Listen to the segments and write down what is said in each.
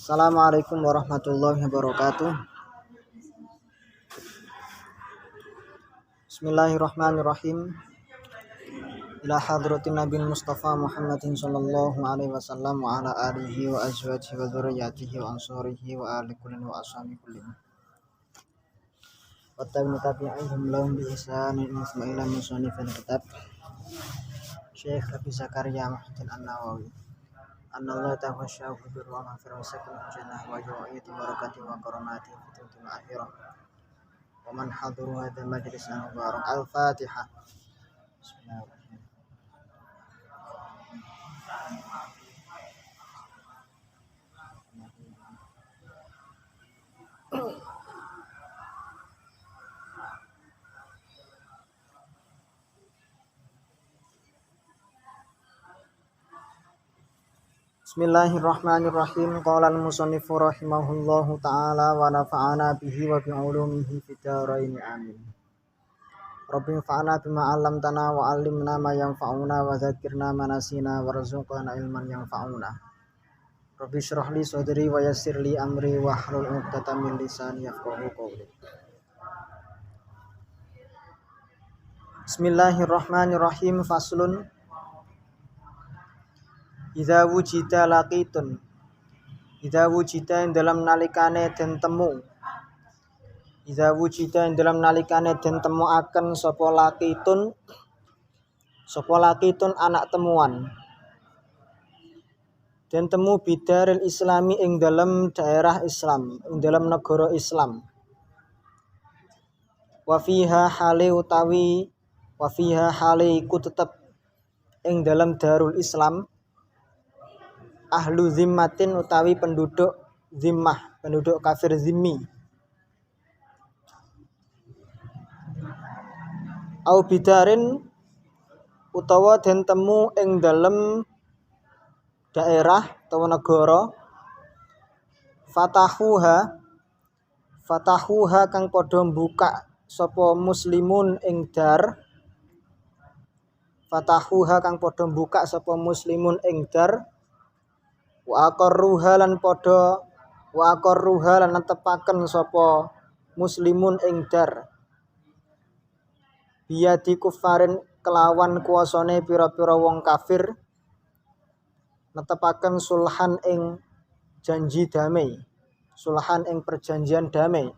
Assalamualaikum warahmatullahi wabarakatuh. Bismillahirrahmanirrahim. Ila hadratin Nabi Mustafa Muhammadin sallallahu alaihi wasallam wa ala alihi wa azwajihi wa dzurriyyatihi wa ansarihi wa ali kullin wa ashabi kullin. Wa tabi'ihim lahum bi ihsanin ila musannifil kitab. Syekh Abi Zakaria Muhyiddin An-Nawawi. Allah tawasyahu birru wa maghfirah wa sakun jannah wa yu'ayyidu barakati wa karamati fi dunya akhirah. Wa man haduru hadha majlis mubarak. Al-Fatihah. Bismillahirrahmanirrahim. Bismillahirrahmanirrahim. Qala al-musannifu rahimahullahu ta'ala wa nafa'ana bihi wa bi'ulumihi fid dharain amin. Rabbi fa'ana bima 'allamtana wa 'allimna ma yanfa'una wa dzakirna ma nasina warzuqna ilman yanfa'una. Rabbi shrah li sadri wa yassir li amri wa hlul 'uqdatam min lisani yafqahu qawli. Bismillahirrahmanirrahim. Faslun. Idza wujida laqitun. Idza wujida ing dalam nalikane den temu. Idza wujida ing dalam nalikane den temuaken sapa laqitun. Sapa laqitun anak temuan. Den temu bidaril islami ing dalam daerah Islam, ing dalam negara Islam. Wa fiha hale utawi wa fiha hale iku tetep ing dalam darul Islam. Ahlu zimmatin utawi penduduk zimmah, penduduk kafir zimmi. Au bidarin utawa den temu ing dalem daerah utawa negara fatahuha kang padha buka sapa muslimun ing dar. Fatahuha kang padha buka sapa muslimun ing dar. Wa aqarruha lan netepaken sapa muslimun ing dar. Biyadi kufarin kelawan kuasane pira-pira wong kafir. Netepaken sulhan ing janji damai. Sulhan ing perjanjian damai.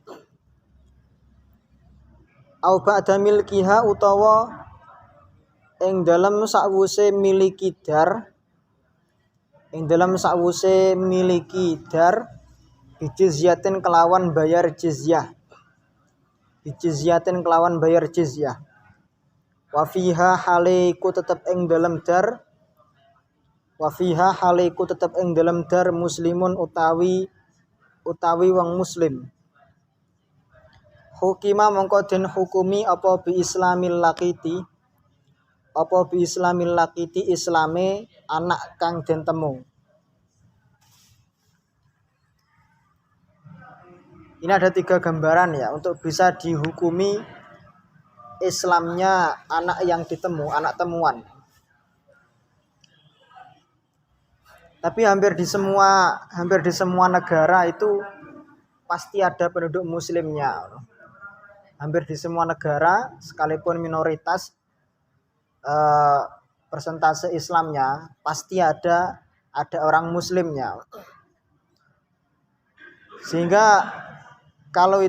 Au ba'da milkiha utawa ing dalem sakwuse miliki dar. Ing dalam sakwuse miliki dar bijizyatin kelawan bayar jizyah. Bijizyatin kelawan bayar jizyah. Wa fiha haliku tetep ing dalam dar. Wa fiha haliku tetep ing dalam dar muslimun utawi wong muslim. Hukima mongko den hukumi apa bi islamil laqiti. Apa bi islamil laqiti islame anak kang den temu. Ini ada 3 gambaran ya untuk bisa dihukumi Islamnya anak yang ditemu, anak temuan. Tapi hampir di semua negara itu pasti ada penduduk muslimnya. Hampir di semua negara sekalipun minoritas persentase Islamnya pasti ada orang muslimnya. Sehingga kalau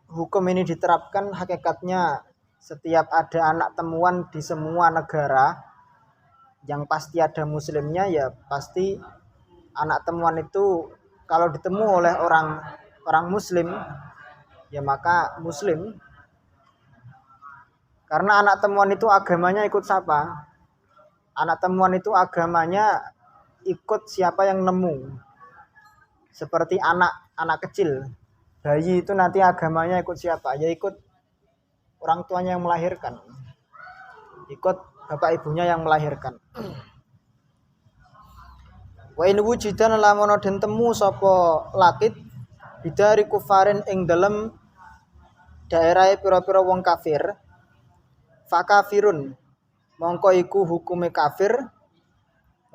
hukum ini diterapkan, hakikatnya setiap ada anak temuan di semua negara yang pasti ada muslimnya, ya pasti anak temuan itu kalau ditemu oleh orang muslim ya maka muslim. Karena anak temuan itu agamanya ikut siapa? Anak temuan itu agamanya ikut siapa yang nemu. Seperti anak kecil, bayi itu nanti agamanya ikut siapa? Ya ikut orang tuanya yang melahirkan. Ikut bapak ibunya yang melahirkan. Wa in wujidan lamun den temu sapa laqit bidari kufarin ing dalem daerahe pira-pira wong kafir. Fakafirun mongko iku hukume kafir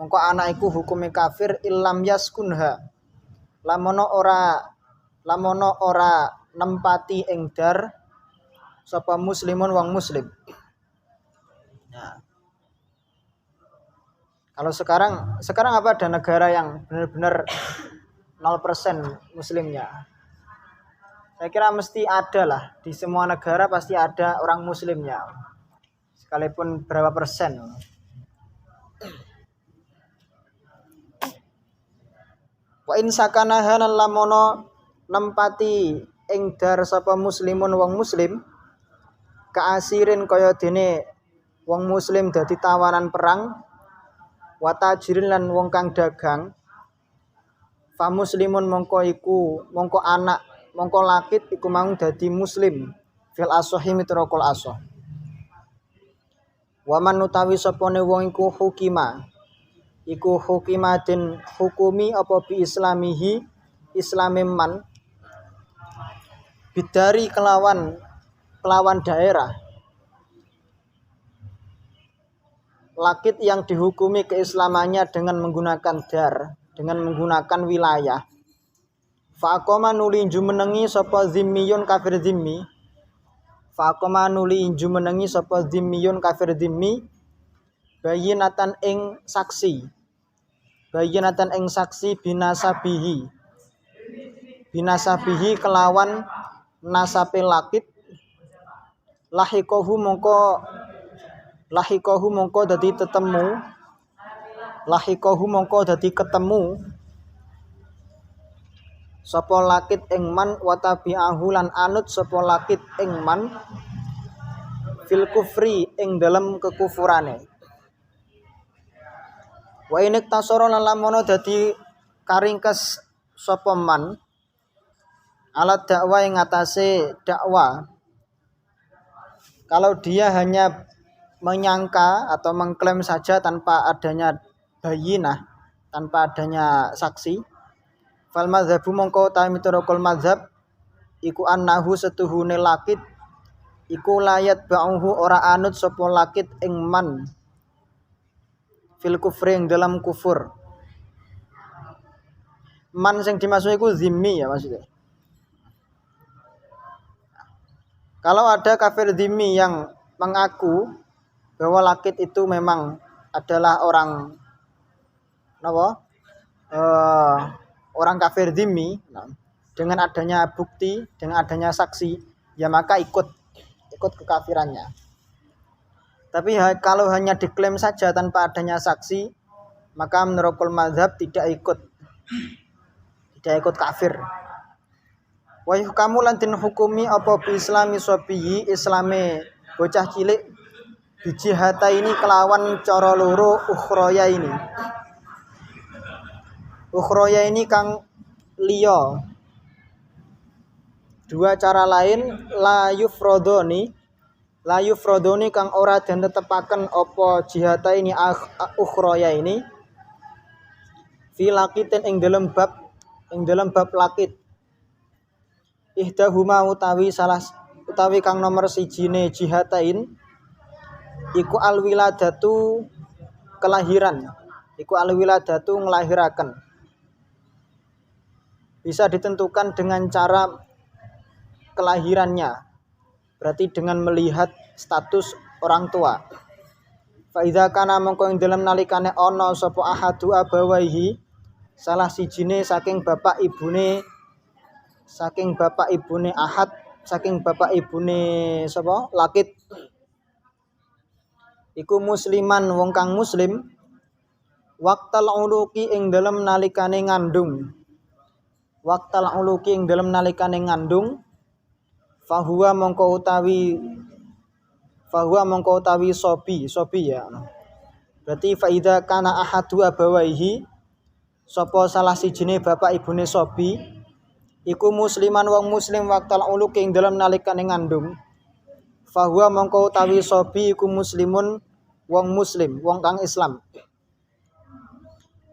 mongko anak iku hukume kafir illam yaskunha lamono ora nempati ing dar sapa muslimun wong muslim. Nah, kalau sekarang apa, ada negara yang benar-benar 0% muslimnya? Saya kira mesti ada lah, di semua negara pasti ada orang muslimnya, sekalipun berapa persen. Wa in sakanaha lan lamono nempati ing dar sapa muslimun wong muslim kaasirin kaya dene wong muslim dadi tawanan perang, wa tajirin lan wong kang dagang, fa muslimun mongko lakit iku mang dadi muslim fil asohi mitra kul asoh. Waman utawi sapane wong iku hukima den hukumi apa bi islamihi islame man bidari kelawan daerah, lakit yang dihukumi keislamannya dengan menggunakan dar, dengan menggunakan wilayah. Faqoma nuli jumenengi sapa zimmiyun kafir zimmi. Faqoma nuli jumenengi sapa zimmiyun kafir zimmi bayinatan ing saksi. Bayinatan ing saksi binasabihi kelawan nasape lakit. Lahikohu mongko dadi ketemu sapa lakit ing man wa tabi'ahu lan anut sapa lakit ing man fil kufri ing dalem kekufurane. Wa inek tasoro lan lamono dadi karingkes sapa man alat dakwah ing atase dakwah. Kalau dia hanya menyangka atau mengklaim saja tanpa adanya bayinah, tanpa adanya saksi, fal madzhabu mongko ta miturukul madzhab iku annahu setuhune lakit iku layat ba'uhu ora anut sapa lakit ing man fil kufri ing dalam kufur. Man sing dimaksud iku zimmi ya maksudnya. Kalau ada kafir zimmi yang mengaku bahwa lakit itu memang adalah orang orang kafir zimmi, dengan adanya bukti, dengan adanya saksi, ya maka ikut kekafirannya. Tapi kalau hanya diklaim saja tanpa adanya saksi, maka menurut mazhab tidak ikut kafir. Wa yuhkamu lan den hukumi apa bi islami sobiyi islame bocah cilik bijihata ini kelawan cara loro ukhroya ini kang liya. Dua cara lain la yufrodoni kang ora den tetepaken apa jihata ini ukhroya ini fi lakitin ing dalam bab lakit. Ihdahuma utawi kang nomor sijine jihatain iku alwiladatu kelahiran, iku alwiladatu ngelahiraken. Bisa ditentukan dengan cara kelahirannya, berarti dengan melihat status orang tua. Fa idza kana mongko ing dalem nalikane ana sapa ahadu abawaihi salah sijine saking bapak ibune ahad, saking bapak ibune sapa lakit iku musliman wong kang muslim waqtal uluki ing dalem nalikane ngandung fahuwa mongko utawi sobi ya. Berarti fa idza kana ahadu abawaihi sapa salah sijine bapak ibune sobi iku musliman wong muslim waqtal uluki ing dalem nalikane ngandung fahuwa mongko utawi sobi iku muslimun wong muslim wong kang Islam.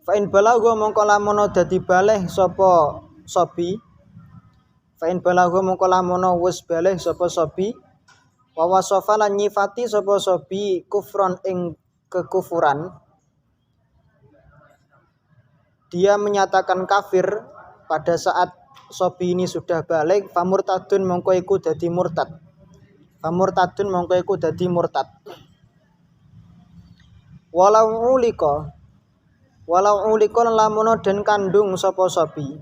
Fa in balagha mongko lamun dadi baleh sapa sobi wis baleh sapa sobi wa wasafa lan nyifati sapa sobi kufron ing kekufuran dia menyatakan kafir pada saat sobi ini sudah balik, famurtadun mongko iku dadi murtad. Famurtadun mongko iku dadi murtad. Walau ulika lamun den kandung sapa sobi.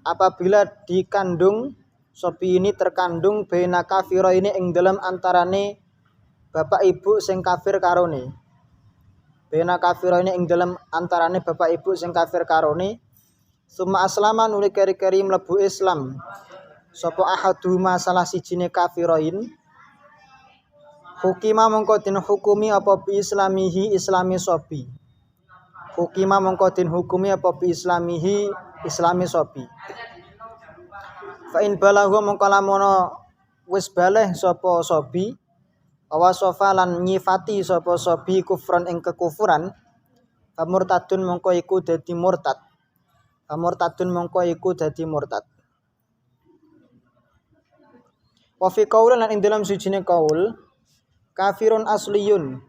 Apabila dikandung sobi ini terkandung baina kafira ini ing dalam antarane bapak ibu sing kafir karone. Baina kafira ini ing dalam antarane bapak ibu sing kafir karone. Summa aslama nuli keri-keri mlebu Islam. Sapa ahaduma salah sijine kafiroin. Hukima mongko den hukumi apa bi islamihi islami sobi. Hukima mongko den hukumi apa bi islamihi islami sobi. Fa in balagha mongko lamun wis baleh sapa sobi, awasofa lan nyifati sapa sobi kufran ing kekufuran, famurtadun mongko iku dadi murtad. Famurtadun mongko iku dadi murtad. Wa fi qaulin lan ing dalam sijine qaul kafirun asliyun.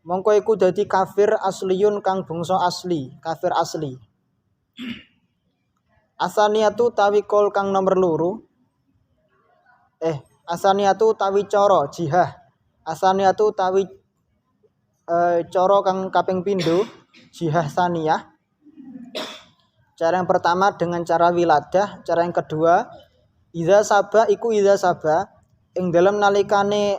Mongko iku dadi kafir asliyun kang bangsa asli, kafir asli. Asaniatu tawi kol kang nomor loro. Asaniatu tawi cara jihah. Asaniatu tawi cara kang kaping pindho jihah saniyah. Cara yang pertama dengan cara wiladah, cara yang kedua idza saba ing dalam nalikane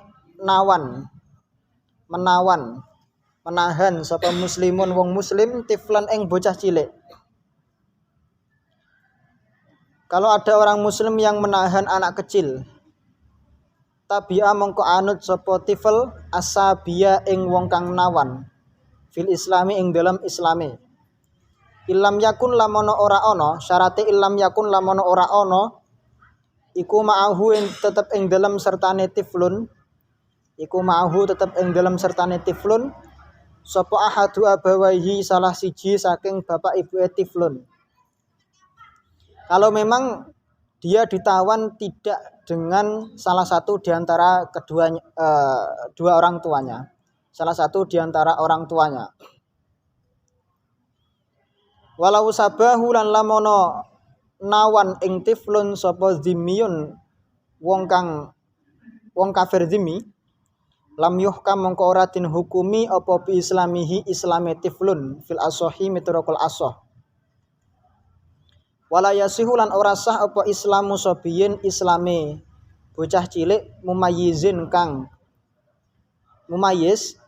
menahan sapa muslimun wong muslim tiflan ing bocah cilik. Kalau ada orang muslim yang menahan anak kecil, tabi'a mongko anut sapa tifl asabiya ing wong kang nawan fil islami ing dalam islame. Ilam yakun lamono ora ono, syarate ilam yakun lamono ora ono iku ma'ahu tetep ing dalam sertane tiflun. Iku ma'ahu tetep ing dalam sertane tiflun sapa ahadu abawaihi salah siji saking bapak ibu tiflun. Kalau memang dia ditawan tidak dengan salah satu di antara dua orang tuanya. Salah satu di antara orang tuanya. Walau sabahu lan lamono nawan ing tiflun sapa zimmiyun wong kafir zimmi lam yuhkam mongko ora den hukumi apa bi islamihi islame tiflun fil asohi miturukul asoh. Wala yasihu lan ora sah apa islamu sobiyin islame bocah cilik mumayyizin kang mumayyiz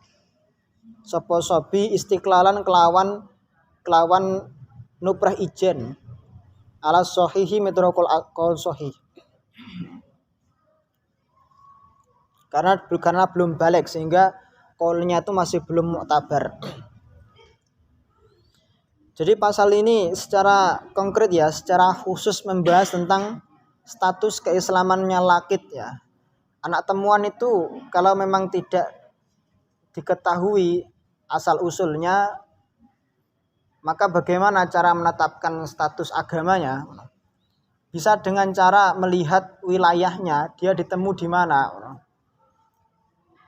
sapa sobi istiqlalan kelawan nuprah ijen ala sahihi miturukul qaul sahih. Karena belum balik sehingga qaulnya itu masih belum muktabar. Jadi pasal ini secara konkret ya, secara khusus membahas tentang status keislamannya lakit ya. Anak temuan itu kalau memang tidak diketahui asal usulnya, maka bagaimana cara menetapkan status agamanya? Bisa dengan cara melihat wilayahnya, dia ditemu di mana.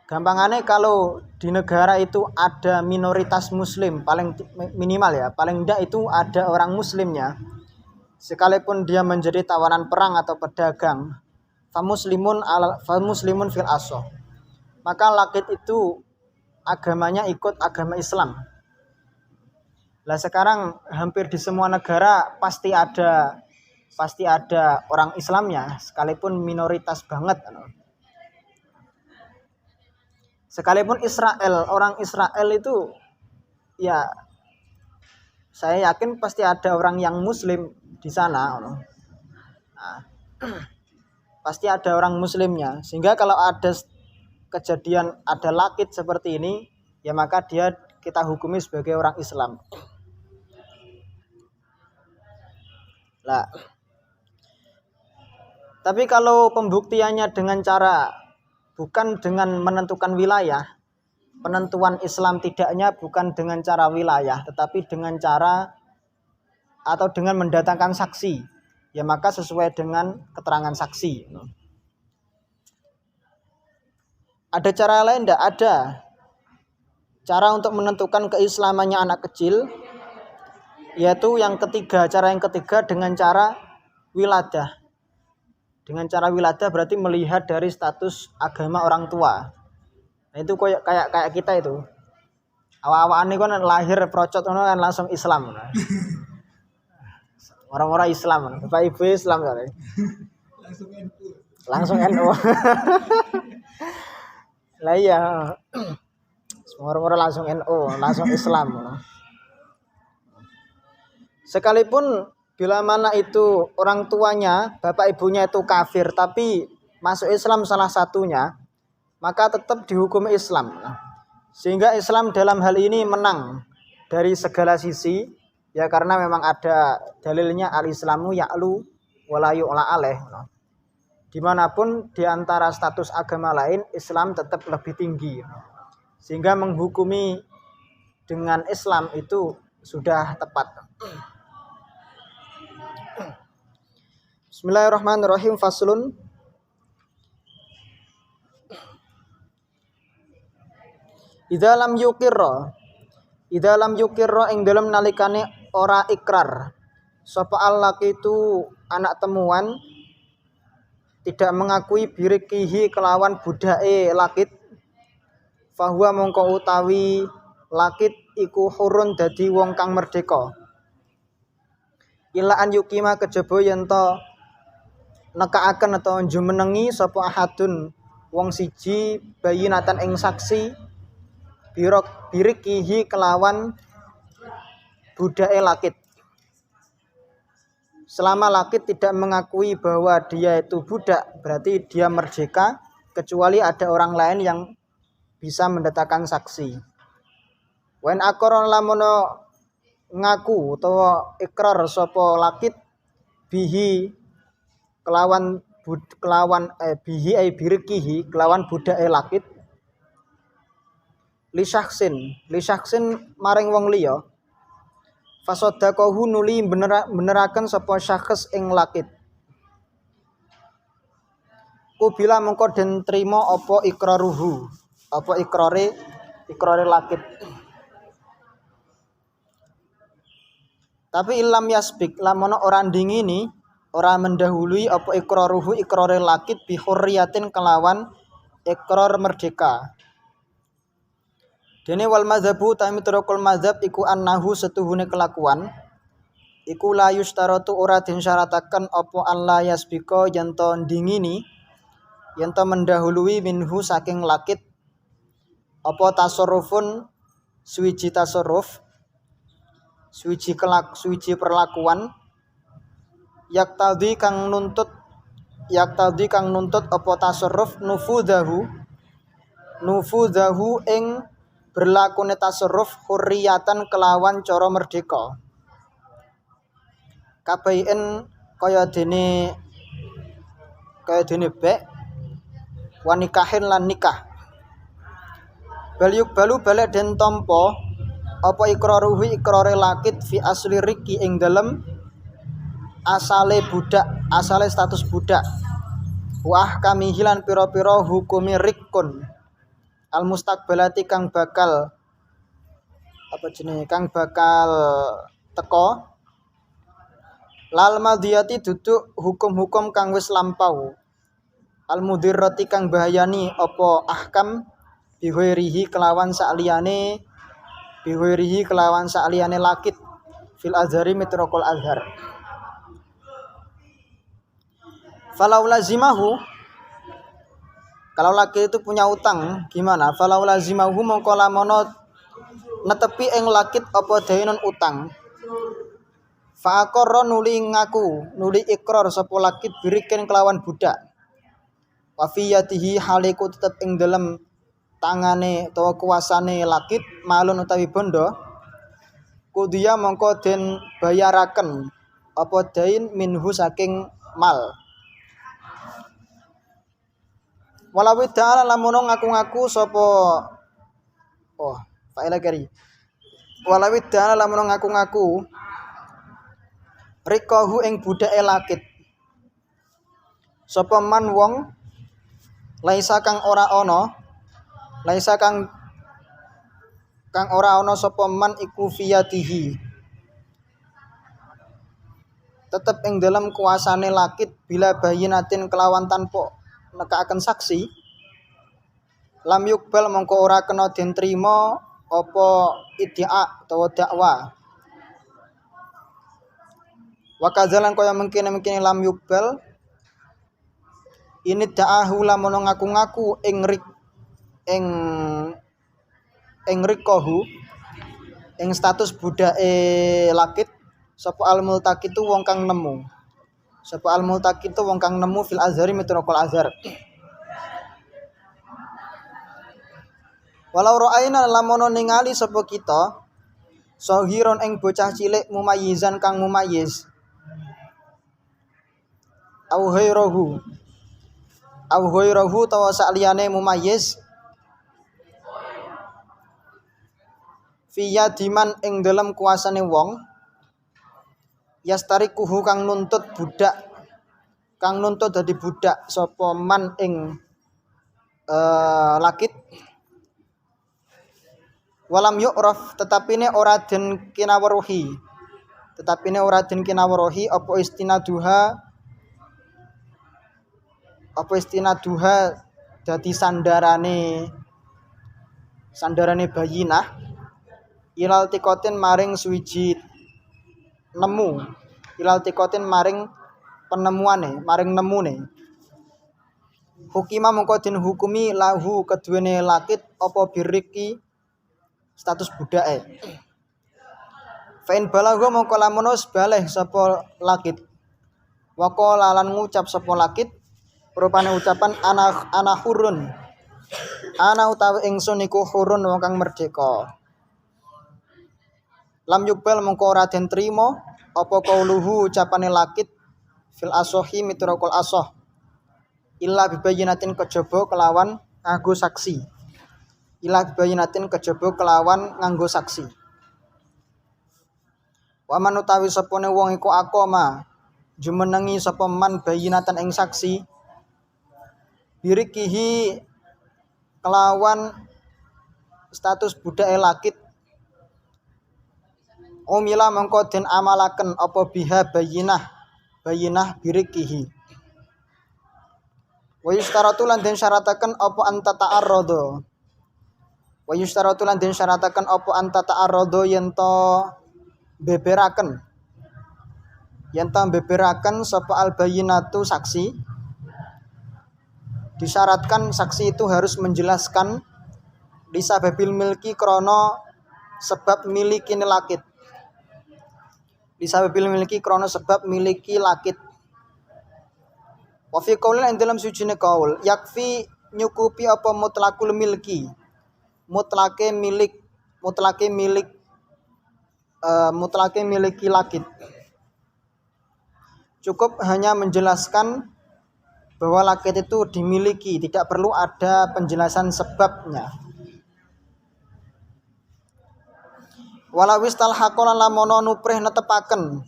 Gampangannya kalau di negara itu ada minoritas muslim, paling minimal ya, paling tidak itu ada orang muslimnya. Sekalipun dia menjadi tawanan perang atau pedagang, fa muslimun fil asoh. Maka lakit itu agamanya ikut agama Islam. Lah sekarang hampir di semua negara pasti ada orang Islamnya, sekalipun minoritas banget. Sekalipun orang Israel itu ya saya yakin pasti ada orang yang muslim di sana. Nah, pasti ada orang muslimnya. Sehingga kalau ada kejadian ada lakit seperti ini, ya maka dia kita hukumi sebagai orang Islam. Lah. Tapi kalau pembuktiannya dengan cara bukan dengan menentukan wilayah, penentuan Islam tidaknya bukan dengan cara wilayah, tetapi dengan cara atau dengan mendatangkan saksi, ya maka sesuai dengan keterangan saksi. Ada cara lain tidak? Ada. cara untuk menentukan keislamannya anak kecil, yaitu cara yang ketiga dengan cara wiladah. Dengan cara wiladah berarti melihat dari status agama orang tua. Nah, itu kayak kita itu. Awak-awakan niku kan lahir procot ngono kan langsung Islam. Orang-orang Islam, Bapak Ibu Islam kali. Langsung NU. Lah iya. Orang-orang langsung NU, langsung Islam. Sekalipun bila mana itu orang tuanya, bapak ibunya itu kafir tapi masuk Islam salah satunya, maka tetap dihukum Islam. Sehingga Islam dalam hal ini menang dari segala sisi, ya karena memang ada dalilnya al-Islamu ya'lu wala yu'la alaih. Dimanapun di antara status agama lain, Islam tetap lebih tinggi. Sehingga menghukumi dengan Islam itu sudah tepat. Bismillahirrahmanirrahim. Faslun. Idza lam yukirra ing dalem nalikane ora ikrar sapa allaki itu anak temuan tidak mengakui birikihi kelawan budake lakit, fahuwa mongko utawi lakit iku hurun dadi wong kang merdeka. Ila an yukima kejaba yen to nekaaken atau jumenengi sapa ahadun wong siji bayinatan ing saksi birikihi kelawan budake lakit. Selama lakit tidak mengakui bahwa dia itu budak, berarti dia merdeka, kecuali ada orang lain yang bisa mendatangkan saksi. Wen aqrar lamono ngaku utawa ikrar sapa lakit bihi kelawan bihi ay birikihi kelawan budake lakit li syaksin maring wong liya fasodaqahu nuli beneraken sapa syakhs ing lakit kubila mengko den trima apa ikraruhu apa ikrare lakit. Tapi ilam yasbik lamono ora ndingini ora mendahului apa ikraruhu ikrare lakit bi hurriyatin kelawan ikrar merdeka. Dene wal mazhabu tami turukul mazhab iku annahu setuhune kelakuan iku la yustaratu ora den syarataken apa alla yasbika yen to ndingini yen to mendahului minhu saking lakit apa tasarrufun suwiji tasarruf suwiji perlakuan yaktadi kang nuntut apa tasarruf nufudahu ing berlakune tasarruf hurriyatan kelawan cara merdeka. Kabaien kaya dene bek wanikahin lan nikah. Balyuk balu balik den tampa apa ikraruhu ikrare lakit fi asli riki ing dalem asale status budak. Wah kami hilan pira-pira hukumi rikun al mustaqbalati kang bakal teko lal madiyati duduk hukum-hukum kang wis lampau al mudirrati kang bahayani apa ahkam bihuirihi kelawan sakliyane lakit fil azhari mitrokol azhar. Falau lazimahu, kalau laki itu punya utang gimana? Falau lazimahu mongko lamono netepi ing lakit apa dainun utang. Fa aqarra nuli ikrar sapa lakit biriken kelawan budak. Wa fi yadihi haliku tetep ing dalem tangane utawa kuasane lakit malun utawi bondo. Kudiya mongko den bayaraken apa dain minhu saking mal. Walawi ta'ala lamun ngaku-ngaku sapa fa'ila kari. Walawi ta'ala lamun ngaku-ngaku rikahu ing budake lakit. Sapa man wong laisa kang kang ora ana sapa man iku fiyadihi tetep ing dalam kuasane lakit bila bayinatin kelawan tanpa nekakaken saksi lam yukbal mongko ora kena den trima apa iddia utawa dakwa wa kadzalan kaya mungkin lam yukbal ini da'ahu lamun ngaku-ngaku ing rikohu ing status budake lakit sapa al multaqitu wong kang nemu fil azhari mitraqal azhar walau ra'aina lamun ningali sapa kita sahiron ing bocah cilik mumayyizan kang mumayyiz au ghairahu tawa saliyane mumayyiz fiya diman ing dalam kuasane wong yastarikuhu kang nuntut dadi budak sapa man ing lakit walam yu'raf tetapine ora den kinaweruhi apa istinaduha dadi sandarane bayinah ilal tikotin maring suwiji nemu maring nemune hukima mongko den hukumi lahu keduwene lakit apa biriki status budake fa in balagha mongko lamun wis baleh sapa lakit wa qala lan ngucap sapa lakit rupane ucapan ana hurun ana utawi ingsun iku hurun wong kang merdeka lam yukbal mongko ora den trima apa qauluhu ucapane lakit fil asohi mitraqal asoh illa bibayinatin kejaba kelawan nganggo saksi wa man utawi sapane wong iku akoma jumenengi sapa man bayinatan ing saksi birikihi kelawan status budake lakit umila mengko den amalaken apa biha bayinah birikihi wa yustaratu lan den syarataken apa anta ta'arrado yen to beberaken sapa al bayinatu saksi disyaratkan saksi itu harus menjelaskan disababil milki krono sebab miliki lakit wa fi qaulin ing dalam sujine qaul yakfi nyukupi apa mutlaqul milki mutlake miliki lakit cukup hanya menjelaskan bahwa lakit itu dimiliki, tidak perlu ada penjelasan sebabnya. Walawis talhaqolan lamono nuprih netepaken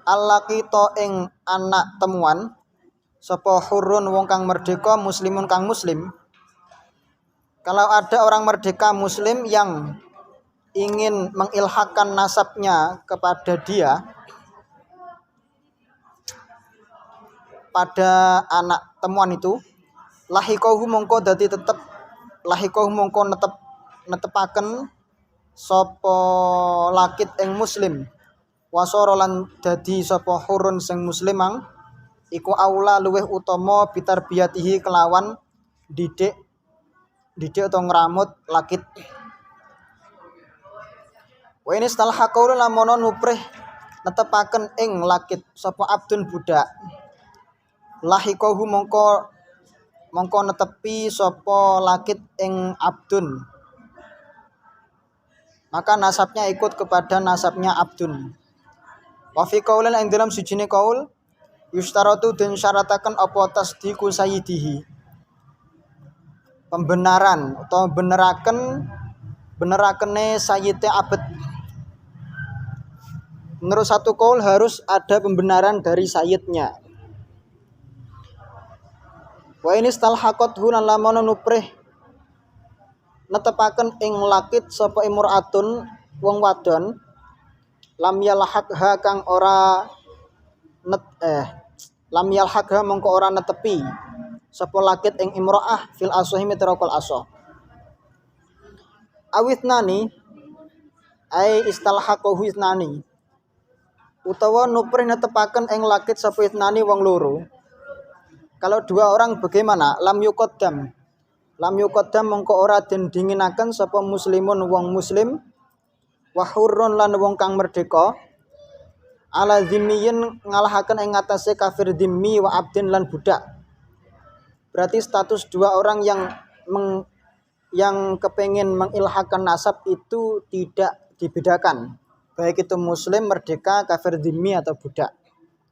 allaqito ing anak temuan sapa hurun wong kang merdeka muslimun kang muslim. Kalau ada orang merdeka muslim yang ingin mengilhakkan nasabnya kepada dia pada anak temuan itu lahikohu mongko netepaken sapa lakit ing muslim wasara lan dadi sapa hurun sing muslimang iku aula luweh utama bitarbiyatihi kelawan didik atau ngramut lakit wa ini stalhaqaul lamono nuprih netepaken ing lakit sapa abdun budak lahikohu mongko netepi sapa lakit ing abdun maka nasabnya ikut kepada nasabnya abdun wa fi qaulin ing dalam sujine qaul yustaratu den syarataken apa tasdiqu sayyidihi pembenaran atau benerakene sayyide abd menurut satu qaul harus ada pembenaran dari sayyidnya. Wa ini stalhaqathu lan lamono nuprih netepaken ing lakit sapa imraatun wong wadon lam yalhaqha kang ora lam yalhaqha mongko ora netepi sapa lakit ing imraah fil asohi mitrokol aso awitnani ai istalhaqahu itnani utawa nupri netepaken ing lakit sapa itnani wong loro. Kalau dua orang bagaimana? Lam yuqaddam mongko ora den dinginaken sapa muslimun wong muslim wa hurrun lan wong kang merdeka ala zimmiyin ngalahaken ing ngatasé kafir zimmi wa abdin lan budak. Berarti status dua orang yang kepengen mengilhakan nasab itu tidak dibedakan, baik itu muslim, merdeka, kafir zimmi atau budak,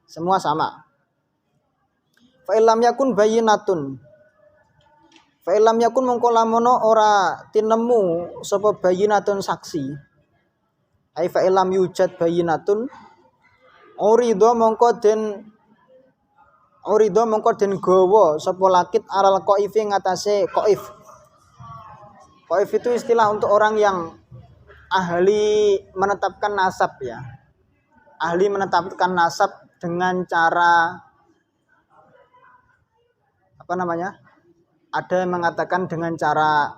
semua sama. Fa illam yakun bayyinatun fa illam yakun mongko lamono ora tinemu sapa bayyinatun saksi ai fa illam yujad bayyinatun urido mongko den gawa sapa lakit alal qaif ngatasé qaif. Qaif itu istilah untuk orang yang ahli menetapkan nasab ya. Ahli menetapkan nasab dengan cara ada yang mengatakan dengan cara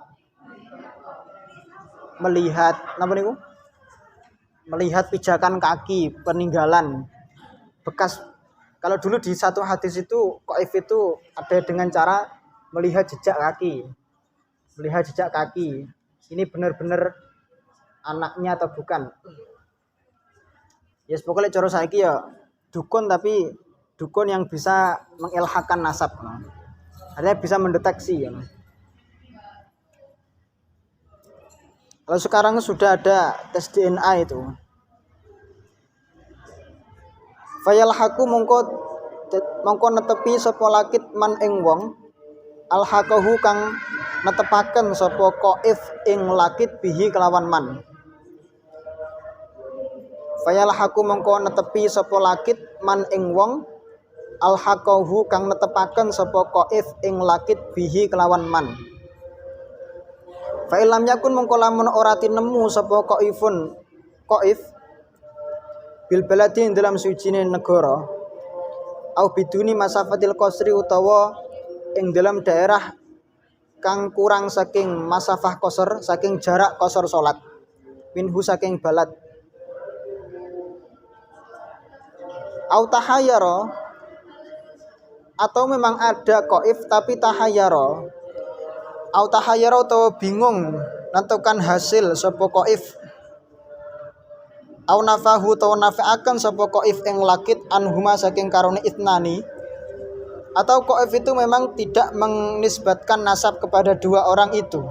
melihat melihat pijakan kaki peninggalan bekas. Kalau dulu di satu hadis itu qaif itu ada dengan cara melihat jejak kaki. Ini benar-benar anaknya atau bukan. Ya pokoknya cara saiki ya dukun, tapi dukun yang bisa mengilhakan nasab. Artinya bisa mendeteksi ya. Kalau sekarang sudah ada tes DNA itu. Fayalhaqu mongko netepi sapa lakit man ing wong alhaqahu kang netepaken sapa qaif ing lakit bihi kelawan man. Fayalhaqu mongko netepi sapa lakit man ing wong alhaqahu kang netepaken sapa qaif ing lakit bihi kelawan man. Fa illam yakun mongko lamun ora tinemu sapa qaif bil baladi dalam sucijine negara au biduni masafatil qasri utawa ing dalam daerah kang kurang saking masafah qasr, saking jarak qasr salat minhu saking balad au tahayyara atau memang ada qaif tapi tahayyara atau bingung nentukan hasil sapa qaif au nafahu atau nafi'akan sapa qaif ing lakit anhuma saking karone itnani, atau qaif itu memang tidak menisbatkan nasab kepada dua orang itu.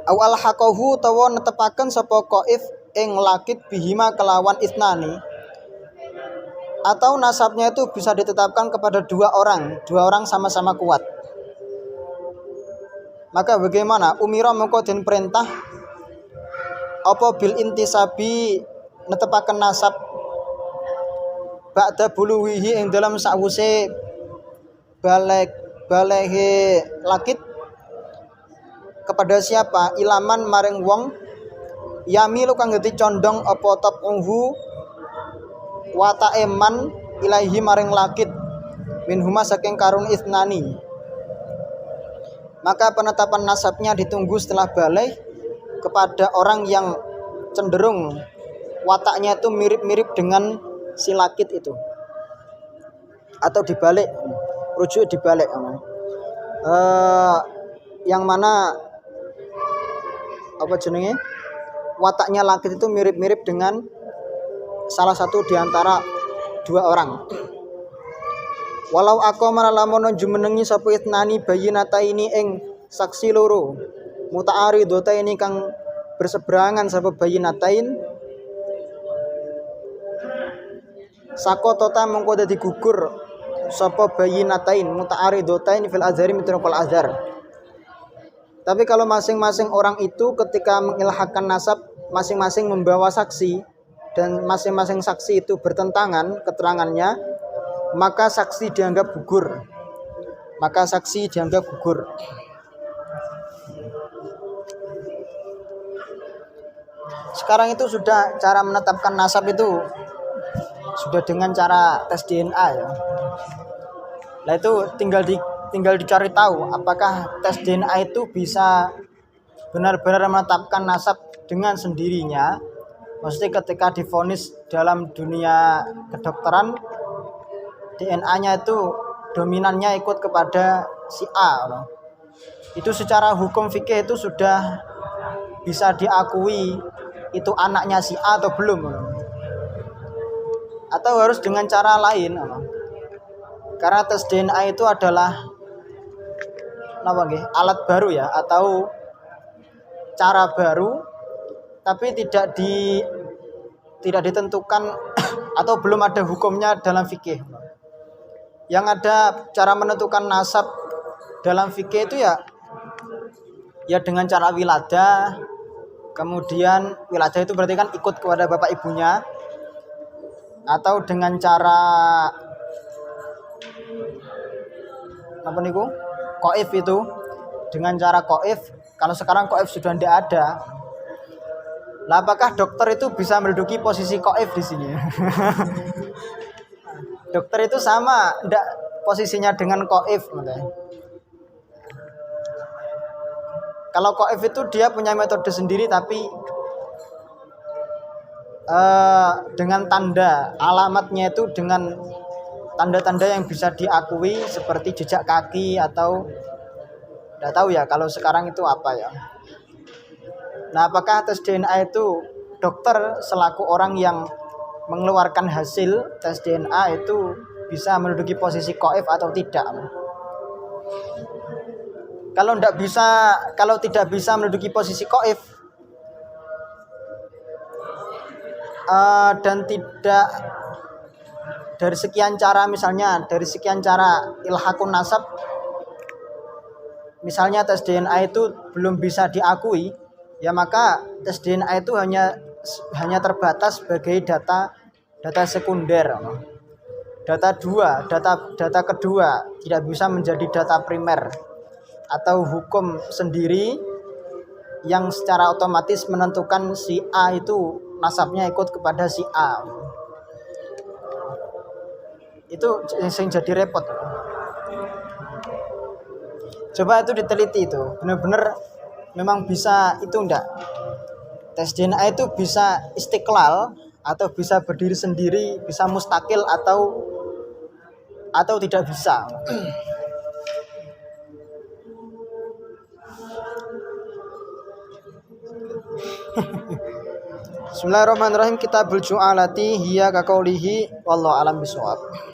Au alhaqahu utawa netepaken sapa qaif ing lakit bihima kelawan itnani, atau nasabnya itu bisa ditetapkan kepada dua orang sama-sama kuat. Maka bagaimana? Umira mongko den perintah apa bil intisabi netepaken nasab ba'da buluwihi ing dalam sakwuse balehe lakit kepada siapa? Ilaman maring wong yamilu kang dadi condong apa tapuhu watake man ilaihi maring lakit minhuma saking karun itnani. Maka penetapan nasabnya ditunggu setelah balik kepada orang yang cenderung wataknya itu mirip-mirip dengan si lakit itu, atau dibalik, rujuk dibalik, yang mana wataknya lakit itu mirip-mirip dengan salah satu di antara dua orang. Walau aqamara lamun jumenengi sapa itnani bayyinata ini ing saksi loro muta'aridota ini kang berseberangan sapa bayyinatain sakotota mongko dadi gugur sapa bayyinatain muta'aridotain fil azhari mitraqal azhar. Tapi kalau masing-masing orang itu ketika mengilhakan nasab masing-masing membawa saksi dan masing-masing saksi itu bertentangan keterangannya, maka saksi dianggap gugur. Sekarang itu sudah cara menetapkan nasab itu sudah dengan cara tes DNA ya. Nah itu tinggal dicari tahu apakah tes DNA itu bisa benar-benar menetapkan nasab dengan sendirinya. Maksudnya ketika divonis dalam dunia kedokteran, DNA-nya itu dominannya ikut kepada si A. Itu secara hukum fikih itu sudah bisa diakui itu anaknya si A atau belum? Atau harus dengan cara lain? Karena tes DNA itu adalah alat baru ya, atau cara baru, tapi tidak ditentukan atau belum ada hukumnya dalam fikih. Yang ada cara menentukan nasab dalam fikih itu ya dengan cara wiladah. Kemudian wiladah itu berarti kan ikut kepada bapak ibunya, atau dengan cara qaif itu, dengan cara qaif. Kalau sekarang qaif sudah tidak ada. Lah apakah dokter itu bisa menduduki posisi qaif di sini? Dokter itu sama enggak posisinya dengan qaif? Kalau qaif itu dia punya metode sendiri, tapi dengan tanda alamatnya itu dengan tanda-tanda yang bisa diakui seperti jejak kaki atau tidak tahu ya kalau sekarang itu apa ya. Nah, apakah tes DNA itu dokter selaku orang yang mengeluarkan hasil tes DNA itu bisa menduduki posisi qaif atau tidak? Kalau tidak bisa menduduki posisi qaif dan tidak dari sekian cara, misalnya dari sekian cara ilhaqun nasab, misalnya tes DNA itu belum bisa diakui, ya maka tes DNA itu hanya terbatas sebagai data sekunder. Data kedua tidak bisa menjadi data primer atau hukum sendiri yang secara otomatis menentukan si A itu nasabnya ikut kepada si A. Itu yang jadi repot. Coba itu diteliti, itu benar-benar memang bisa itu enggak? Tes DNA itu bisa istiqlal atau bisa berdiri sendiri, bisa mustakil atau tidak bisa. Bismillahirrahmanirrahim. Kitabul Ju'alati hiya ka qaulihi wallahu alam bisawab.